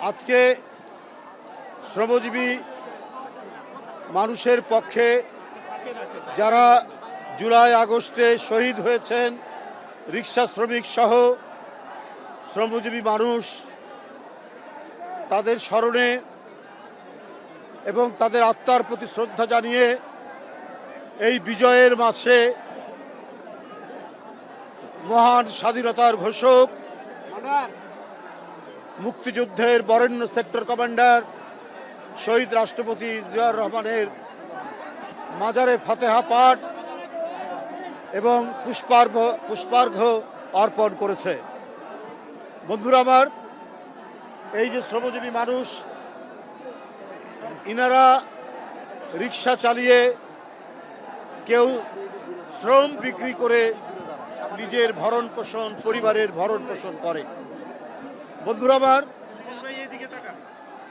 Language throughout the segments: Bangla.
আজকে শ্রমজীবী মানুষের পক্ষে যারা জুলাই আগস্টে শহীদ হয়েছেন, রিক্সা শ্রমিক সহ শ্রমজীবী মানুষ, তাদের স্মরণে এবং তাদের আত্মার প্রতি শ্রদ্ধা জানিয়ে এই বিজয়ের মাসে মহান স্বাধীনতার ঘোষক, মুক্তিযুদ্ধের বরেণ্য সেক্টর কমান্ডার শহীদ রাষ্ট্রপতি জিয়াউর রহমানের মাজারে ফাতেহা পাঠ এবং পুষ্পার্ঘ্য অর্পণ করেছে। বন্ধুরা আমার, এই যে শ্রমজীবী মানুষ, ইনারা রিক্সা চালিয়ে, কেউ শ্রম বিক্রি করে নিজের ভরণ পোষণ, পরিবারের ভরণ পোষণ করে। বন্ধুরা আমার,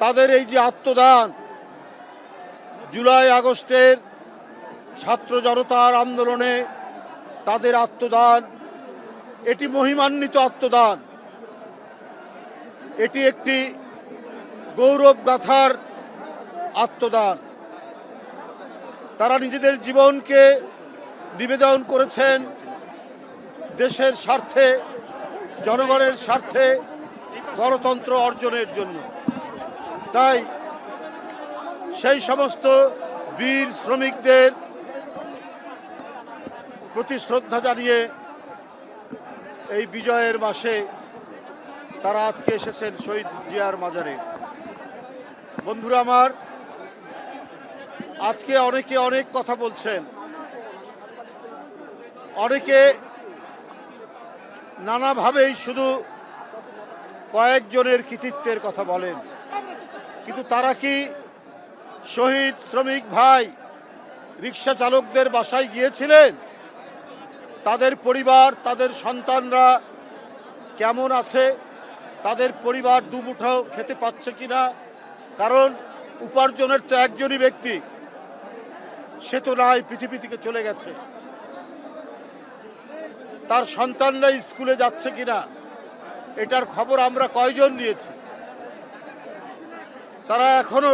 তাদের এই যে আত্মদান, জুলাই আগস্টের ছাত্র জনতার আন্দোলনে তাদের আত্মদান, এটি মহিমান্বিত আত্মদান, এটি একটি গৌরব গাথার আত্মদান। তারা নিজেদের জীবনকে নিবেদন করেছেন দেশের স্বার্থে, জনগণের স্বার্থে, গণতন্ত্র অর্জনের জন্য। তাই সেই সমস্ত বীর শ্রমিকদের প্রতি শ্রদ্ধা জানিয়ে এই বিজয়ের মাসে তারা আজকে এসেছেন শহীদ জিয়ার মাজারে। বন্ধুরা আমার, আজকে অনেকে অনেক কথা বলছেন, অনেকে নানাভাবেই শুধু কয়েকজনের কৃতিত্বের কথা বলেন, কিন্তু তারা কি শহীদ শ্রমিক ভাই রিক্সা চালকদের বাসায় গিয়েছিলেন? তাদের পরিবার, তাদের সন্তানরা কেমন আছে? তাদের পরিবার দুমুঠো খেতে পাচ্ছে কিনা? কারণ উপার্জনের তো একজনই ব্যক্তি, সে তো নাই, পৃথিবী থেকে চলে গেছে। তার সন্তানরা স্কুলে যাচ্ছে কিনা, এটার খবর আমরা কয়জন নিয়েছি? তারা এখনো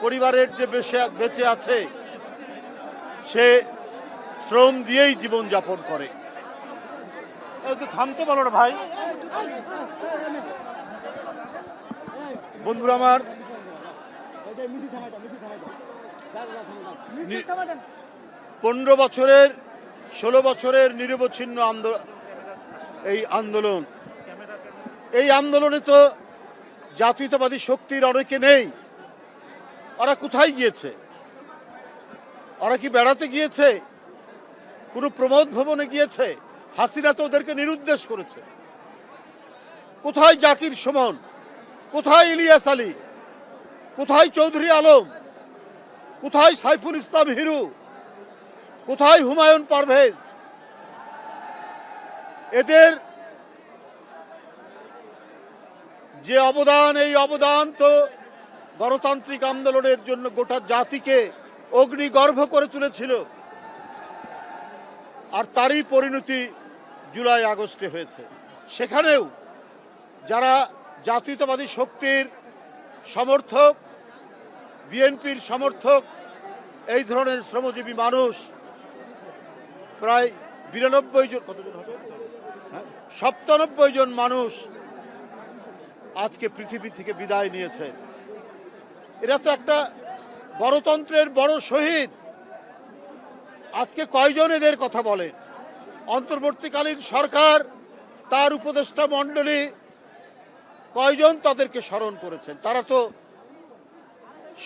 পরিবারের যে বেঁচে আছে, সে শ্রম দিয়েই জীবন যাপন করে। থামতে বলো না ভাই। বন্ধুরা আমার, 15 বছরের 16 বছরের নিরবচ্ছিন্ন এই আন্দোলনে তো জাতীয়তাবাদী শক্তির অনেকে নেই। ওরা কোথায় গিয়েছে? ওরা কি বেড়াতে গিয়েছে? কোনো প্রমোদ ভবনে গিয়েছে? হাসিনা তো ওদেরকে নিরুদ্দেশ করেছে। কোথায় জাকির সুমন? কোথায় ইলিয়াস আলী? কোথায় চৌধুরী আলম? কোথায় সাইফুল ইসলাম হিরু? কোথায় হুমায়ুন পারভেজ? এদের যে অবদান, এই অবদান তো গণতান্ত্রিক আন্দোলনের জন্য গোটা জাতিকে অগ্নিগর্ভ করে তুলেছিল। আর তারই পরিণতি জুলাই আগস্টে হয়েছে। সেখানেও যারা জাতীয়তাবাদী শক্তির সমর্থক, বিএনপির সমর্থক, এই ধরনের শ্রমজীবী মানুষ প্রায় 92 জন, 97 জন মানুষ আজকে পৃথিবী থেকে বিদায় নিয়েছে। এরা তো একটা গণতন্ত্রের বড় শহীদ। আজকে কয়জন এদের কথা বলে? অন্তর্বর্তীকালীন সরকার, তার উপদেষ্টা মণ্ডলী কয়জন তাদেরকে স্মরণ করেছেন? তারা তো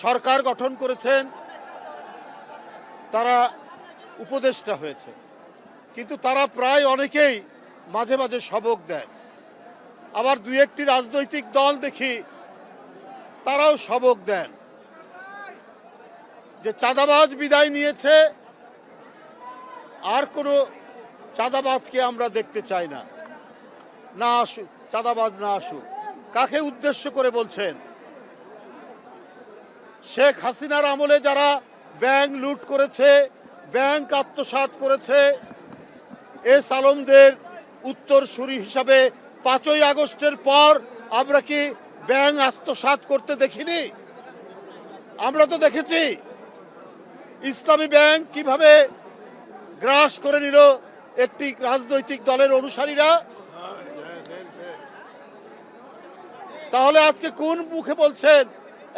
সরকার গঠন করেছেন, তারা উপদেষ্টা হয়েছে, কিন্তু তারা প্রায় অনেকেই মাঝে মাঝে সবক দেন। আবার দুই একটি রাজনৈতিক দল দেখি তারাও সবক দেন যে চাঁদাবাজ বিদায় নিয়েছে, আর কোনো চাঁদাবাজকে আমরা দেখতে চাই না, না আসুক, চাঁদাবাজ না আসুক। কাকে উদ্দেশ্য করে বলছেন? শেখ হাসিনার আমলে যারা ব্যাংক লুট করেছে, ব্যাংক আত্মসাৎ করেছে, এস আলমদের উত্তরসূরি হিসাবে 5ই আগস্টের পর আমরা কি ব্যাংক আত্মসাৎ করতে দেখিনি। আমরা তো দেখেছি ইসলামী ব্যাংক কিভাবে গ্রাস করে নিল একটি রাজনৈতিক দলের অনুসারীরা। তাহলে আজকে কোন মুখে বলছেন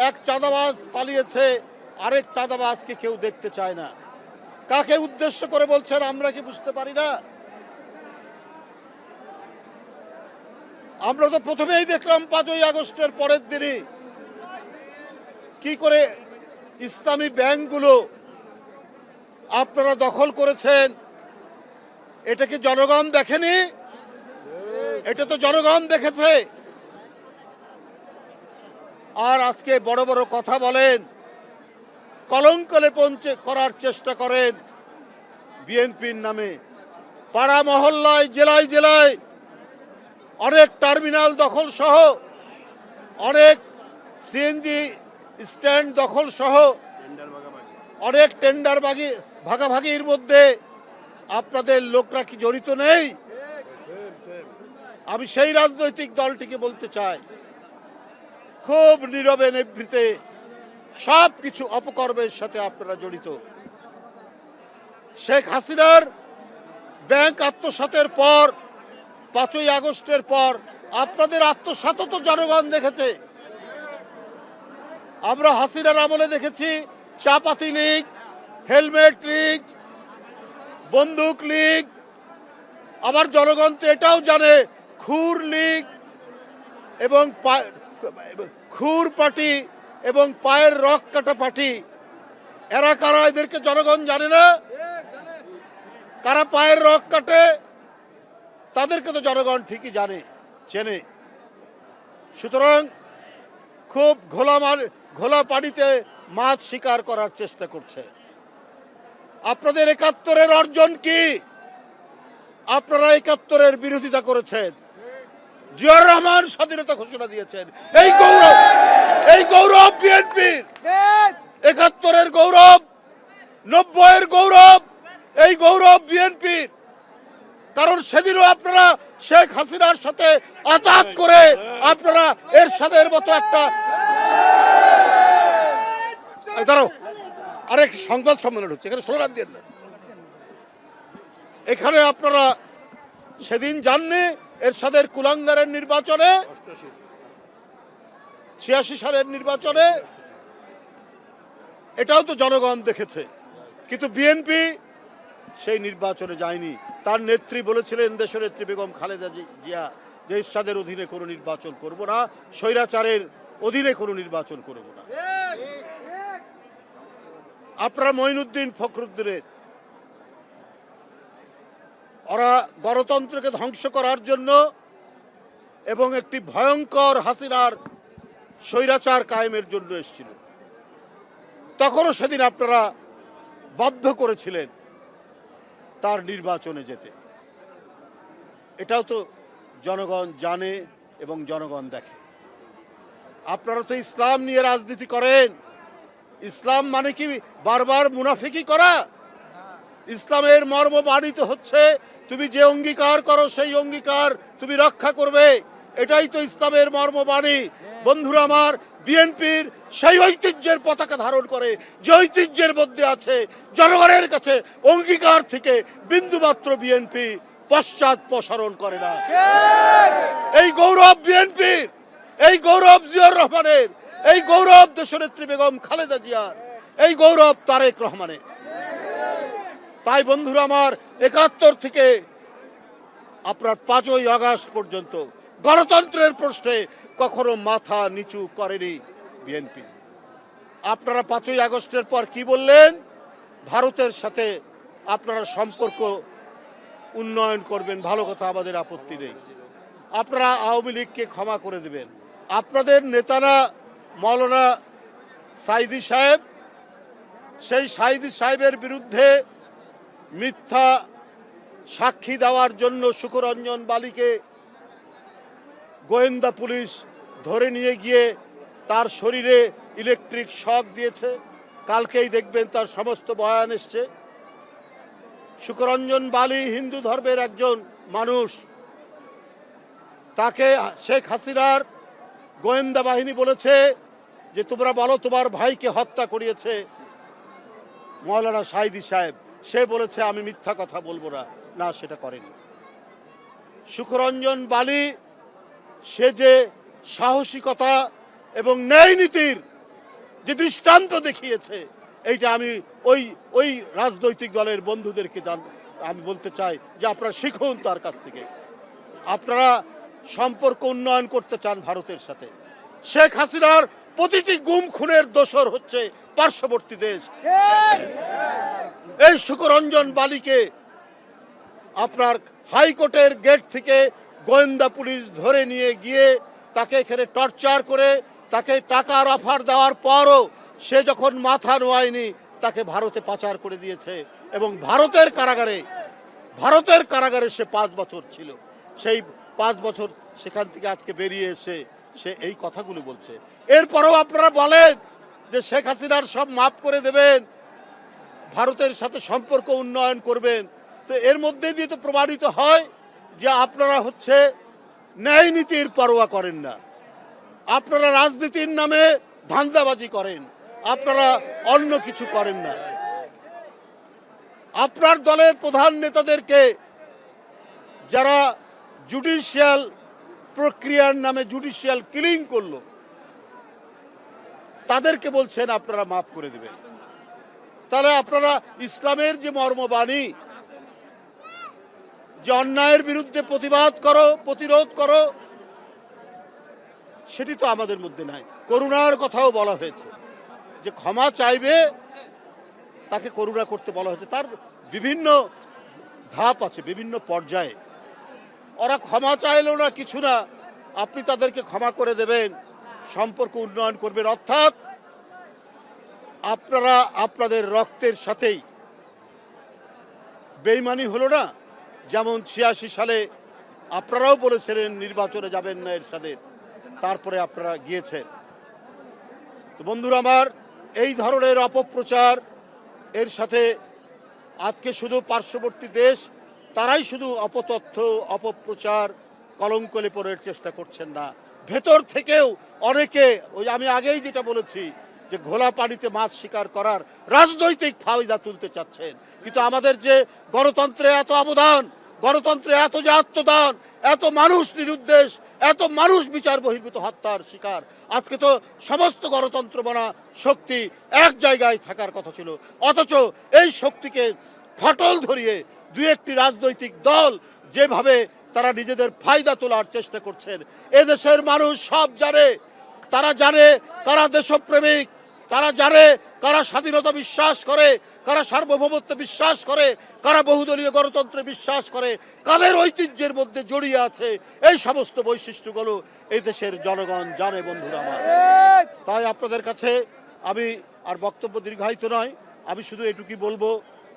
এক চাঁদাবাজ পালিয়েছে, আরেক চাঁদাবাজকে কেউ দেখতে চায় না? কাকে উদ্দেশ্য করে বলছেন আমরা কি বুঝতে পারি না? আমরা তো প্রথমেই দেখলাম 5ই আগস্টের পরের দিনই কি করে ইসলামী ব্যাংকগুলো আপনারা দখল করেছেন। এটা কি জনগণ দেখেনি? এটা তো জনগণ দেখেছে। আর আজকে বড় বড় কথা বলেন, কলঙ্কলে পৌঁছে করার চেষ্টা করেন বিএনপির নামে। পাড়া মহল্লায়, জেলায় জেলায় অনেক টার্মিনাল দখল সহ, অনেক সিএনজি স্ট্যান্ড দখল সহ, অনেক টেন্ডার ভাগাভাগির মধ্যে আপনাদের লোকরা কি জড়িত নেই? আমি সেই রাজনৈতিক দলটিকে বলতে চাই, খুব নীরবে নিভৃতে সব কিছু অপকর্মের সাথে আপনারা জড়িত। শেখ হাসিনার ব্যাংক আত্মসাতের পর, 5ই আগস্টের পর আপনাদের আত্মসাতও তো জনগণ দেখেছে। আমরা হাসিনার আমলে দেখেছি চাপাতি লীগ, হেলমেট লীগ, বন্দুক লীগ, আবার জনগণ তো এটাও জানে খুর লীগ এবং খুর পার্টি এবং পায়ের রক কাটা পার্টি। এরা কারা, এদেরকে জনগণ জানে না? কারা পায়ের রক কাটে তাদেরকে তো জনগণ ঠিকই জানে, চেনে। সুতরাং খুব ঘোলা পানিতে মাছ শিকার করার চেষ্টা করছে। আপনাদের 71-এর অর্জন কি? আপনারা 71-এর বিরোধিতা করেছেন। জিয়াউর রহমান স্বাধীনতা ঘোষণা দিয়েছেন। এই গৌরব বিএনপির। 71-এর গৌরব, 90-এর গৌরব, এই গৌরব বিএনপির। কারণ সেদিনও আপনারা শেখ হাসিনার সাথে আঘাত করে আপনারা এরশাদের মতো একটা দাঁড়াও, আরেক সংবাদ সম্মেলন হচ্ছে, এখানে স্লোগান দিয়ে না। এখানে আপনারা সেদিন জাননি এরশাদের কুলাঙ্গারের নির্বাচনে, 86 সালের নির্বাচনে, এটাও তো জনগণ দেখেছে। কিন্তু বিএনপি সেই নির্বাচনে যায়নি। তার নেত্রী বলেছিলেন, দেশনেত্রী বেগম খালেদা জিয়া, যে এরশাদের অধীনে কোনো নির্বাচন করব না, স্বৈরাচারের অধীনে কোনো নির্বাচন করব না। আপনারা মঈনুদ্দিন ফখরুদ্দিনের, ওরা গণতন্ত্রকে ধ্বংস করার জন্য এবং একটি ভয়ঙ্কর হাসিনার স্বৈরাচার কায়েমের জন্য এসেছিল। তখনও সেদিন আপনারা বাধ্য করেছিলেন তার নির্বাচনে যেতে। এটাও তো জনগণ জানে এবং জনগণ দেখে। আপনারা তো ইসলাম নিয়ে রাজনীতি করেন। ইসলাম মানে কি বারবার মুনাফিকি করা? ইসলামের মর্ম বাণিত হচ্ছে তুমি যে অঙ্গীকার করো সেই অঙ্গীকার তুমি রক্ষা করবে। এটাই তো ইসলামের মর্মবাণী। বন্ধুরা আমার, বিএনপির সেই ঐতিহ্যের পতাকা ধারণ করে, যে ঐতিহ্যের মধ্যে আছে জনগণের কাছে অঙ্গীকার থেকে বিন্দুমাত্র বিএনপি পশ্চাৎপসরণ করে না। এই গৌরব বিএনপির, এই গৌরব জিয়াউর রহমানের, এই গৌরব দেশনেত্রী বেগম খালেদা জিয়ার, এই গৌরব তারেক রহমানের। তাই বন্ধুরা আমার, 71 থেকে আপনার 5ই আগস্ট পর্যন্ত গণতন্ত্রের প্রশ্নে কখনো মাথা নিচু করেনি বিএনপি। আপনারা 5ই আগস্টের পর কি বললেন? ভারতের সাথে আপনারা সম্পর্ক উন্নয়ন করবেন, ভালো কথা, আমাদের আপত্তি নেই। আপনারা আওয়ামী লীগকে ক্ষমা করে দেবেন। আপনাদের নেতারা মৌলানা সাইদি সাহেব, সেই সাইদি সাহেবের বিরুদ্ধে মিথ্যা সাক্ষী দেওয়ার জন্য সুকরঞ্জন বালিকে গোয়েন্দা পুলিশ ধরে নিয়ে গিয়ে তার শরীরে ইলেকট্রিক শক দিয়েছে। কালকেই দেখবেন তার সমস্ত বয়ান এসছে। সুকরঞ্জন বালি হিন্দু ধর্মের একজন মানুষ, তাকে শেখ হাসিনার গোয়েন্দা বাহিনী বলেছে যে তোমরা বলো তোমার ভাইকে হত্যা করিয়েছে মৌলানা সাঈদী সাহেব। সে বলেছে আমি মিথ্যা কথা বলবো না, না সেটা করেনি। সুখরঞ্জন বালী সে যে সাহসিকতা এবং ন্যায় নীতির যে দৃষ্টান্ত দেখিয়েছে, এইটা আমি ওই ওই রাজনৈতিক দলের বন্ধুদেরকে আমি বলতে চাই যে আপনারা শিখুন তার কাছ থেকে। আপনারা সম্পর্ক উন্নয়ন করতে চান ভারতের সাথে, শেখ হাসিনার প্রতিটি গুম খুনের দোষর হচ্ছে পার্শ্ববর্তী দেশ। এই সুখরঞ্জন বালীকে আপনার হাইকোর্টের গেট থেকে গোয়েন্দা পুলিশ ধরে নিয়ে গিয়ে তাকে এখানে টর্চার করে তাকে টাকার অফার দেওয়ার পরও সে যখন মাথা নোয়ায়নি তাকে ভারতে পাচার করে দিয়েছে এবং ভারতের কারাগারে সে 5 বছর ছিল। সেই 5 বছর সেখান থেকে আজকে বেরিয়ে এসে সে এই কথাগুলো বলছে। এরপরেও আপনারা বলেন যে শেখ হাসিনার সব মাফ করে দেবেন, ভারতের সাথে সম্পর্ক উন্নয়ন করবেন। তো এর মধ্যে দিয়ে তো প্রমাণিত হয় যে আপনারা হচ্ছে ন্যায় নীতির পরোয়া করেন না, আপনারা রাজনীতির নামে ধান্দাবাজি করেন, আপনারা অন্য কিছু করেন না। আপনার দলের প্রধান নেতাদেরকে যারা জুডিশিয়াল প্রক্রিয়ার নামে জুডিশিয়াল কিলিং করলো তাদেরকে বলছেন আপনারা মাফ করে দেবেন। তাহলে আপনারা ইসলামের যে মর্মবাণী যে অন্যায়ের বিরুদ্ধে প্রতিবাদ করো, প্রতিরোধ করো, সেটি তো আমাদের মধ্যে নাই। করুণার কথাও বলা হয়েছে যে ক্ষমা চাইবে তাকে করুণা করতে বলা হয়েছে। তার বিভিন্ন ধাপ আছে, বিভিন্ন পর্যায়ে। ওরা ক্ষমা চাইলো না কিছু না, আপনি তাদেরকে ক্ষমা করে দেবেন, সম্পর্ক উন্নয়ন করবেন। অর্থাৎ আপনারা আপনাদের রক্তের সাথেই বেইমানি হলো না। যেমন 86 সালে আপনারাও বলেছিলেন নির্বাচনে যাবেন না এরশাদের, তারপরে আপনারা গিয়েছেন। তো বন্ধুরা আমার, এই ধরনের অপপ্রচার এর সাথে আজকে শুধু পার্শ্ববর্তী দেশ তারাই শুধু অপতথ্য অপপ্রচার কলঙ্ক লেপনের চেষ্টা করছেন না, ভেতর থেকেও অনেকে ওই আমি আগেই যেটা বলেছি যে ঘোলা পানিতে মাছ শিকার করার রাজনৈতিক ফায়দা তুলতে চাচ্ছেন। কিন্তু আমাদের যে গণতন্ত্রে এত অবদান, গণতন্ত্রে এত যে আত্মদান, এত মানুষ নিরুদ্দেশ, এত মানুষ বিচার বহির্ভূত হত্যার শিকার, আজকে তো সমস্ত গণতন্ত্র মানা শক্তি এক জায়গায় থাকার কথা ছিল, অথচ এই শক্তিকে ফাটল ধরিয়ে দুই একটি রাজনৈতিক দল যেভাবে তারা নিজেদের ফায়দা তোলার চেষ্টা করছেন, এদেশের মানুষ সব জানে। তারা জানে কারা দেশপ্রেমিক, তারা জানে কারা স্বাধীনতা বিশ্বাস করে, কারা সার্বভৌমত্ব বিশ্বাস করে, কারা বহুদলীয় গণতন্ত্রে বিশ্বাস করে, কাদের ঐতিহ্যের মধ্যে জড়িয়ে আছে। এই সমস্ত বৈশিষ্ট্যগুলো এই দেশের জনগণ জানে বন্ধুরা আমার। তাই আপনাদের কাছে আমি আর বক্তব্য দীর্ঘায়িত নয়, আমি শুধু এটুকুই বলবো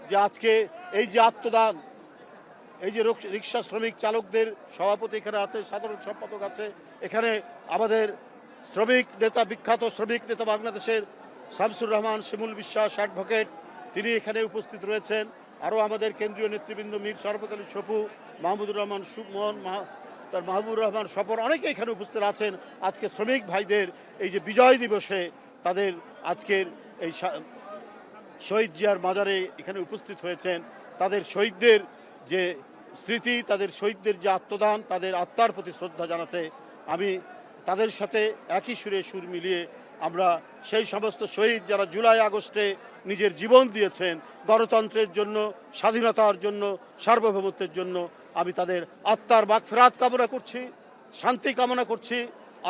যে আজকে এই যে আত্মদান, এই যে রিক্সা শ্রমিক চালকদের সভাপতি এখানে আছে, সাধারণ সম্পাদক আছে, এখানে আমাদের শ্রমিক নেতা, বিখ্যাত শ্রমিক নেতা বাংলাদেশের শামসুর রহমান শিমুল বিশ্বাস অ্যাডভোকেট, তিনি এখানে উপস্থিত রয়েছেন। আরও আমাদের কেন্দ্রীয় নেতৃবৃন্দ মীর শরফত আলী সপু, মাহমুদুর রহমান সুমন, তার মাহবুবুর রহমান সফর, অনেকে এখানে উপস্থিত আছেন। আজকে শ্রমিক ভাইদের এই যে বিজয় দিবসে তাদের আজকের এই শহীদ জিয়ার মাজারে এখানে উপস্থিত হয়েছেন। তাদের শহীদদের যে স্মৃতি, তাদের শহীদদের যে আত্মদান, তাদের আত্মার প্রতি শ্রদ্ধা জানাতে আমি তাদের সাথে একই সুরে সুর মিলিয়ে আমরা সেই সমস্ত শহীদ যারা জুলাই আগস্টে নিজের জীবন দিয়েছেন গণতন্ত্রের জন্য, স্বাধীনতার জন্য, সার্বভৌমত্বের জন্য, আমি তাদের আত্মার মাগফিরাত কামনা করছি, শান্তি কামনা করছি।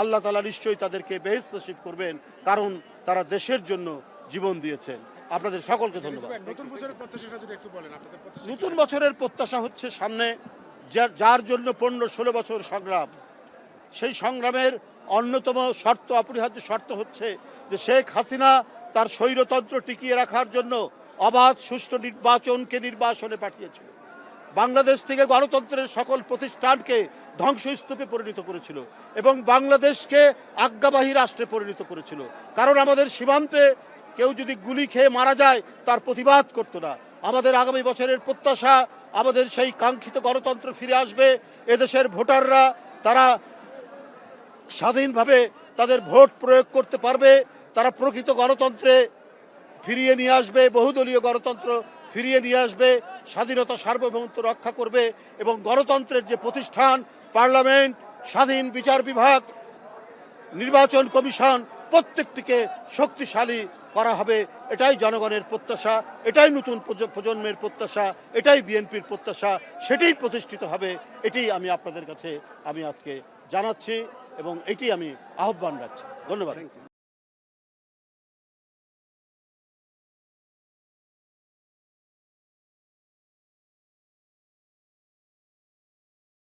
আল্লাহ তাআলা নিশ্চয়ই তাদেরকে বেহেশত নসিব করবেন, কারণ তারা দেশের জন্য জীবন দিয়েছেন। আপনাদের সকলকে ধন্যবাদ। নতুন বছরের প্রত্যাশা হচ্ছে সামনে যার জন্য 15-16 বছর সংগ্রাম, সেই সংগ্রামের অন্যতম শর্ত, অপরিহার্য শর্ত হচ্ছে যে শেখ হাসিনা তার স্বৈরতন্ত্র টিকিয়ে রাখার জন্য অবাধ সুষ্ঠু নির্বাচনে পাঠিয়েছিল। বাংলাদেশ থেকে গণতন্ত্রের সকল প্রতিষ্ঠানকে ধ্বংসস্তূপে পরিণত করেছিল এবং বাংলাদেশকে আজ্ঞাবাহী রাষ্ট্রে পরিণত করেছিল। কারণ আমাদের সীমান্তে কেউ যদি গুলি খেয়ে মারা যায় তার প্রতিবাদ করতো না। আমাদের আগামী বছরের প্রত্যাশা আমাদের সেই কাঙ্ক্ষিত গণতন্ত্র ফিরে আসবে। এদেশের ভোটাররা তারা স্বাধীনভাবে তাদের ভোট প্রয়োগ করতে পারবে, তারা প্রকৃত গণতন্ত্রে ফিরিয়ে নিয়ে আসবে, বহুদলীয় গণতন্ত্র ফিরিয়ে নিয়ে আসবে, স্বাধীনতা সার্বভৌমত্ব রক্ষা করবে এবং গণতন্ত্রের যে প্রতিষ্ঠান পার্লামেন্ট, স্বাধীন বিচার বিভাগ, নির্বাচন কমিশন প্রত্যেকটিকে শক্তিশালী করা হবে। এটাই জনগণের প্রত্যাশা, এটাই নতুন প্রজন্মের প্রত্যাশা, এটাই বিএনপির প্রত্যাশা, সেটাই প্রতিষ্ঠিত হবে। এটি আমি আপনাদের কাছে আজকে জানাচ্ছি এবং এটি আমি আহ্বান রাখছি। ধন্যবাদ।